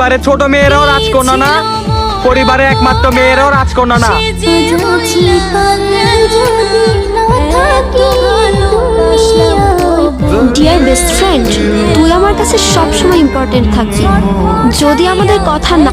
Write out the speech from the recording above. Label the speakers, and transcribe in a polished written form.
Speaker 1: পরিবারের ছোট মেয়েরাও রাজকন্যা না, পরিবারের একমাত্র মেয়েরাও রাজকন্যা না।
Speaker 2: ডিয়ার বেস্ট ফ্রেন্ড, তুই আমার কাছে সবসময় ইম্পর্টেন্ট থাকবি। যদি আমাদের কথা না